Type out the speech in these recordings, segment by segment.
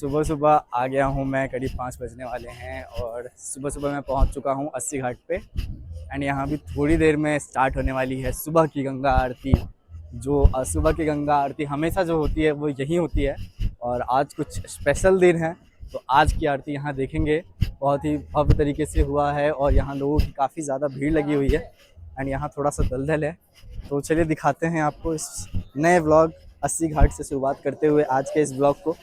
सुबह सुबह आ गया हूँ मैं, करीब 5 बजने वाले हैं और सुबह सुबह मैं पहुँच चुका हूँ अस्सी घाट पे। एंड यहाँ भी थोड़ी देर में स्टार्ट होने वाली है सुबह की गंगा आरती। जो सुबह की गंगा आरती हमेशा जो होती है वो यहीं होती है, और आज कुछ स्पेशल दिन है तो आज की आरती यहाँ देखेंगे। बहुत ही भव्य तरीके से हुआ है और यहाँ लोगों की काफ़ी ज़्यादा भीड़ लगी हुई है। एंड यहाँ थोड़ा सा दलदल है, तो चलिए दिखाते हैं आपको इस नए व्लॉग अस्सी घाट से शुरुआत करते हुए आज के इस ब्लॉग को।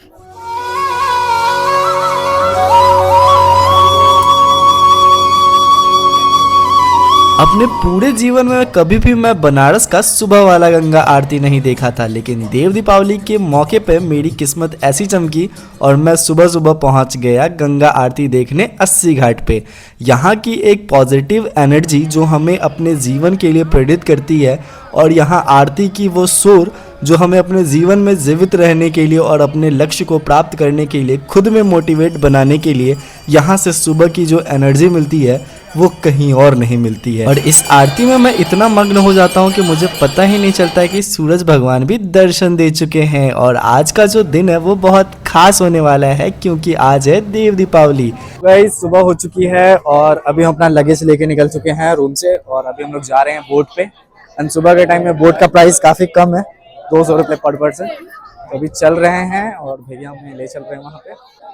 अपने पूरे जीवन में कभी भी मैं बनारस का सुबह वाला गंगा आरती नहीं देखा था, लेकिन देव दीपावली के मौके पे मेरी किस्मत ऐसी चमकी और मैं सुबह सुबह पहुंच गया गंगा आरती देखने अस्सी घाट पे। यहाँ की एक पॉजिटिव एनर्जी जो हमें अपने जीवन के लिए प्रेरित करती है, और यहाँ आरती की वो सुर जो हमें अपने जीवन में जीवित रहने के लिए और अपने लक्ष्य को प्राप्त करने के लिए खुद में मोटिवेट बनाने के लिए यहाँ से सुबह की जो एनर्जी मिलती है वो कहीं और नहीं मिलती है। और इस आरती में मैं इतना मग्न हो जाता हूँ कि मुझे पता ही नहीं चलता है कि सूरज भगवान भी दर्शन दे चुके हैं। और आज का जो दिन है वो बहुत खास होने वाला है क्योंकि आज है देव दीपावली। वही सुबह हो चुकी है और अभी हम अपना लगेज लेके निकल चुके हैं रूम से और अभी हम लोग जा रहे हैं बोट पे। एंड सुबह के टाइम में बोट का प्राइस काफ़ी कम है, 200 रुपये पर पर्सन। तो अभी चल रहे हैं और भैया हमें ले चल रहे हैं वहाँ पे।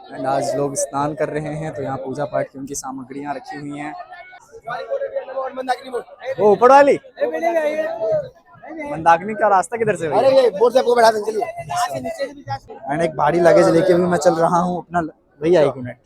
एंड आज लोग स्नान कर रहे हैं तो यहाँ पूजा पाठ की उनकी सामग्रियाँ रखी हुई हैं। वो ऊपर वाली मंदाकिनी का रास्ता किधर से है? एंड एक भारी लगेज लेके भी मैं चल रहा हूँ अपना। भैया एक मिनट।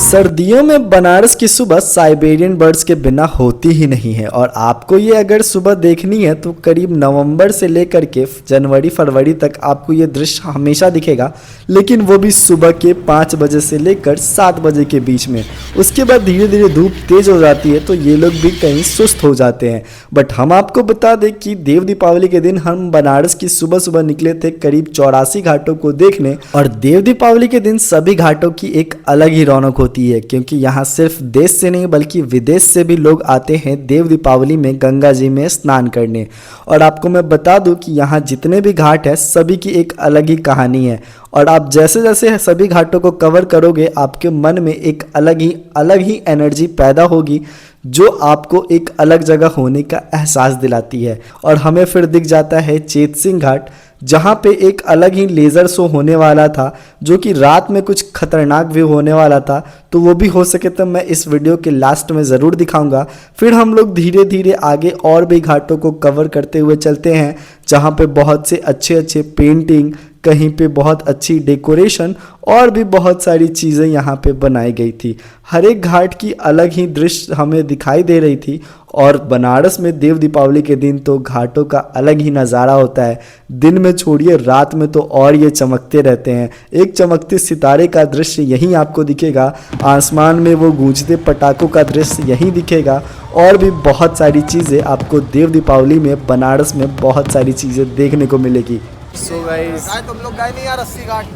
सर्दियों में बनारस की सुबह साइबेरियन बर्ड्स के बिना होती ही नहीं है, और आपको ये अगर सुबह देखनी है तो करीब नवंबर से लेकर के जनवरी फरवरी तक आपको ये दृश्य हमेशा दिखेगा, लेकिन वो भी सुबह के 5 बजे से लेकर 7 बजे के बीच में। उसके बाद धीरे धीरे धूप तेज हो जाती है तो ये लोग भी कहीं सुस्त हो जाते हैं। बट हम आपको बता दें कि देव दीपावली के दिन हम बनारस की सुबह सुबह निकले थे करीब 84 घाटों को देखने। और देव दीपावली के दिन सभी घाटों की एक अलग ही रौनक होती है क्योंकि यहाँ सिर्फ देश से नहीं बल्कि विदेश से भी लोग आते हैं देव दीपावली में गंगा जी में स्नान करने। और आपको मैं बता दूं कि यहाँ जितने भी घाट है सभी की एक अलग ही कहानी है, और आप जैसे जैसे सभी घाटों को कवर करोगे आपके मन में एक अलग ही एनर्जी पैदा होगी जो आपको एक अलग जगह होने का एहसास दिलाती है। और हमें फिर दिख जाता है चेत सिंह घाट, जहाँ पे एक अलग ही लेज़र शो होने वाला था जो कि रात में कुछ खतरनाक भी होने वाला था, तो वो भी हो सके तो मैं इस वीडियो के लास्ट में ज़रूर दिखाऊंगा। फिर हम लोग धीरे धीरे आगे और भी घाटों को कवर करते हुए चलते हैं जहाँ पे बहुत से अच्छे पेंटिंग, कहीं पे बहुत अच्छी डेकोरेशन और भी बहुत सारी चीज़ें यहाँ पे बनाई गई थी। हर एक घाट की अलग ही दृश्य हमें दिखाई दे रही थी। और बनारस में देव दीपावली के दिन तो घाटों का अलग ही नज़ारा होता है, दिन में छोड़िए रात में तो और ये चमकते रहते हैं। एक चमकते सितारे का दृश्य यहीं आपको दिखेगा, आसमान में वो गूंजते पटाखों का दृश्य यहीं दिखेगा, और भी बहुत सारी चीज़ें आपको देव दीपावली में बनारस में बहुत सारी चीज़ें देखने को मिलेगी। सो गाइस तुम लोग गए नहीं यार अस्सी घाट?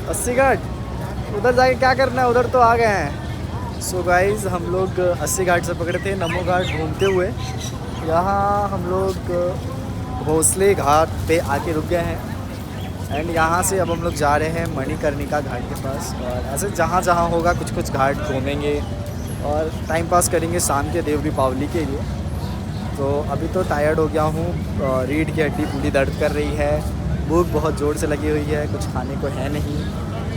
अस्सी घाट उधर जाके क्या करना है, उधर तो आ गए हैं। सो गाइस हम लोग अस्सी घाट से पकड़े थे नमो घाट घूमते हुए। यहाँ हम लोग भोसले घाट पे आके रुक गए हैं। एंड यहाँ से अब हम लोग जा रहे हैं मणिकर्णिका घाट के पास, और ऐसे जहाँ जहाँ होगा कुछ घाट घूमेंगे और टाइम पास करेंगे शाम के देव दीपावली के लिए। तो अभी तो टायर्ड हो गया हूँ, रीढ़ की हड्डी पूरी दर्द कर रही है, भूख बहुत ज़ोर से लगी हुई है, कुछ खाने को है नहीं।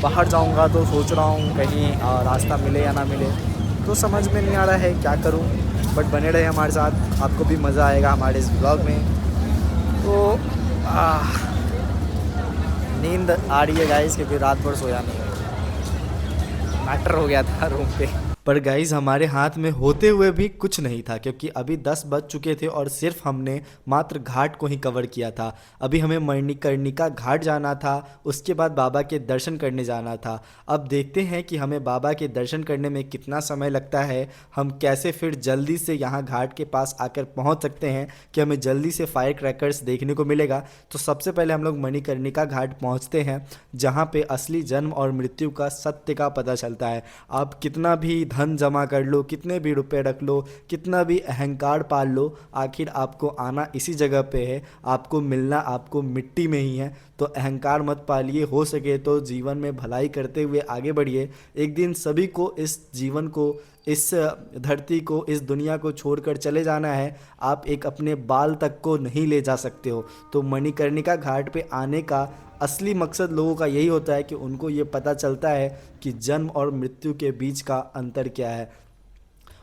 बाहर जाऊँगा तो सोच रहा हूँ कहीं रास्ता मिले या ना मिले, तो समझ में नहीं आ रहा है क्या करूँ। बट बने रहे हमारे साथ, आपको भी मज़ा आएगा हमारे इस ब्लॉग में। तो नींद आ रही है गाइस क्योंकि रात भर सोया नहीं, मैटर हो गया था रूम पे। पर गाइज हमारे हाथ में होते हुए भी कुछ नहीं था क्योंकि अभी 10 बज चुके थे और सिर्फ हमने मात्र घाट को ही कवर किया था। अभी हमें मणिकर्णिका घाट जाना था, उसके बाद बाबा के दर्शन करने जाना था। अब देखते हैं कि हमें बाबा के दर्शन करने में कितना समय लगता है, हम कैसे फिर जल्दी से यहाँ घाट के पास आकर पहुँच सकते हैं कि हमें जल्दी से फायर क्रैकर्स देखने को मिलेगा। तो सबसे पहले हम लोग मणिकर्णिका घाट पहुँचते हैं जहाँ पे असली जन्म और मृत्यु का सत्य का पता चलता है। आप कितना भी धन जमा कर लो, कितने भी रुपए रख लो, कितना भी अहंकार पाल लो, आखिर आपको आना इसी जगह पे है, आपको मिलना आपको मिट्टी में ही है। तो अहंकार मत पालिए, हो सके तो जीवन में भलाई करते हुए आगे बढ़िए। एक दिन सभी को इस जीवन को, इस धरती को, इस दुनिया को छोड़कर चले जाना है। आप एक अपने बाल तक को नहीं ले जा सकते हो। तो मणिकर्णिका घाट पे आने का असली मकसद लोगों का यही होता है कि उनको ये पता चलता है कि जन्म और मृत्यु के बीच का अंतर क्या है।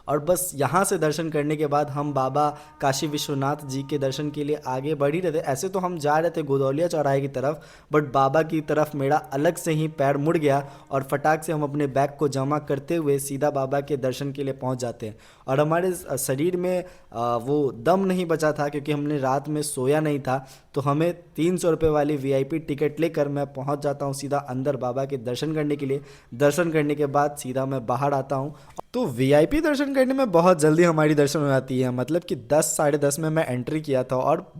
और बस यहाँ से दर्शन करने के बाद हम बाबा काशी विश्वनाथ जी के दर्शन के लिए आगे बढ़ ही रहे थे। ऐसे तो हम जा रहे थे गोदौलिया चौराहे की तरफ, बट बाबा की तरफ मेरा अलग से ही पैर मुड़ गया और फटाक से हम अपने बैग को जमा करते हुए सीधा बाबा के दर्शन के लिए पहुँच जाते हैं। और हमारे शरीर में वो दम नहीं बचा था, क्योंकि हमने रात में सोया नहीं था। तो हमें 300 रुपये वाली VIP टिकट लेकर मैं पहुंच जाता हूं सीधा अंदर बाबा के दर्शन करने के लिए। दर्शन करने के बाद सीधा मैं बाहर आता हूं। तो VIP दर्शन करने में बहुत जल्दी हमारी दर्शन हो जाती है। मतलब कि 10 साढ़े 10 में मैं एंट्री किया था और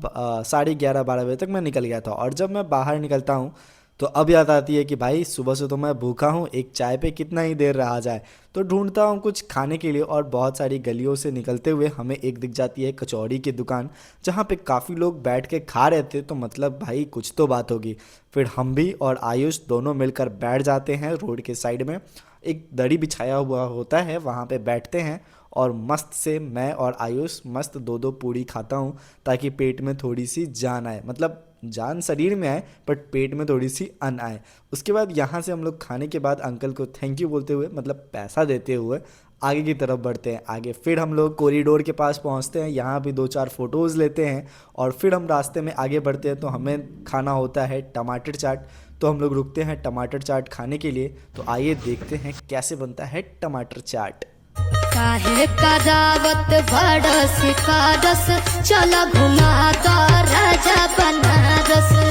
11:30 12 बजे तक मैं निकल गया था। और जब मैं बाहर निकलता हूँ तो अब याद आती है कि भाई सुबह से तो मैं भूखा हूँ, एक चाय पे कितना ही देर रहा जाए। तो ढूंढता हूँ कुछ खाने के लिए और बहुत सारी गलियों से निकलते हुए हमें एक दिख जाती है कचौड़ी की दुकान, जहाँ पे काफ़ी लोग बैठ के खा रहे थे। तो मतलब भाई कुछ तो बात होगी। फिर हम भी और आयुष दोनों मिलकर बैठ जाते हैं रोड के साइड में। एक दरी बिछाया हुआ होता है, वहाँ पे बैठते हैं और मस्त से मैं और आयुष मस्त 2-2 पूड़ी खाता हूँ, ताकि पेट में थोड़ी सी जान आए। मतलब जान शरीर में आए बट पेट में थोड़ी सी अन्न आए। उसके बाद यहाँ से हम लोग खाने के बाद अंकल को थैंक यू बोलते हुए, मतलब पैसा देते हुए, आगे की तरफ बढ़ते हैं। आगे फिर हम लोग कॉरिडोर के पास पहुँचते हैं, यहाँ भी 2-4 फ़ोटोज़ लेते हैं और फिर हम रास्ते में आगे बढ़ते हैं। तो हमें खाना होता है टमाटर चाट। तो हम लोग रुकते हैं टमाटर चाट खाने के लिए। तो आइए देखते हैं कैसे बनता है टमाटर चाट। काहे का दावत बड़स का रस, चला घुमा दो राजा बनारस।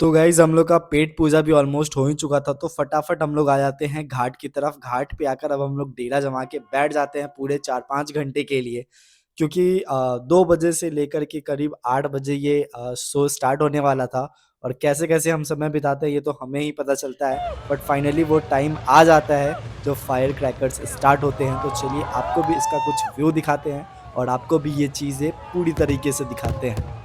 तो गाइज़ हम लोग का पेट पूजा भी ऑलमोस्ट हो ही चुका था। तो फटाफट हम लोग आ जाते हैं घाट की तरफ। घाट पे आकर अब हम लोग डेरा जमा के बैठ जाते हैं पूरे 4-5 घंटे के लिए, क्योंकि 2 बजे से लेकर के करीब 8 बजे ये शो स्टार्ट होने वाला था। और कैसे कैसे हम समय बिताते हैं ये तो हमें ही पता चलता है। बट फाइनली वो टाइम आ जाता है जो फायर क्रैकर्स स्टार्ट होते हैं। तो चलिए आपको भी इसका कुछ व्यू दिखाते हैं और आपको भी ये चीज़ें पूरी तरीके से दिखाते हैं।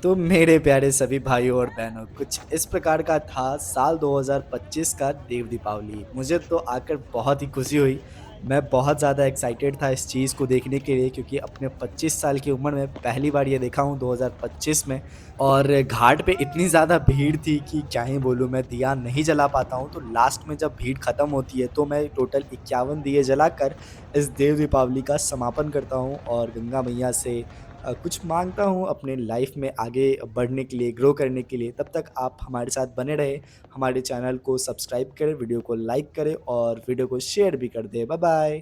तो मेरे प्यारे सभी भाइयों और बहनों, कुछ इस प्रकार का था साल 2025 का देव दीपावली। मुझे तो आकर बहुत ही खुशी हुई। मैं बहुत ज़्यादा एक्साइटेड था इस चीज़ को देखने के लिए, क्योंकि अपने 25 साल की उम्र में पहली बार ये देखा हूँ 2025 में। और घाट पे इतनी ज़्यादा भीड़ थी कि क्या ही बोलूँ, मैं दिया नहीं जला पाता हूँ। तो लास्ट में जब भीड़ ख़त्म होती है तो मैं टोटल 51 दिए जलाकर इस देव दीपावली का समापन करता हूँ और गंगा मैया से कुछ मांगता हूँ अपने लाइफ में आगे बढ़ने के लिए, ग्रो करने के लिए। तब तक आप हमारे साथ बने रहें, हमारे चैनल को सब्सक्राइब करें, वीडियो को लाइक करें और वीडियो को शेयर भी कर दें। Bye bye.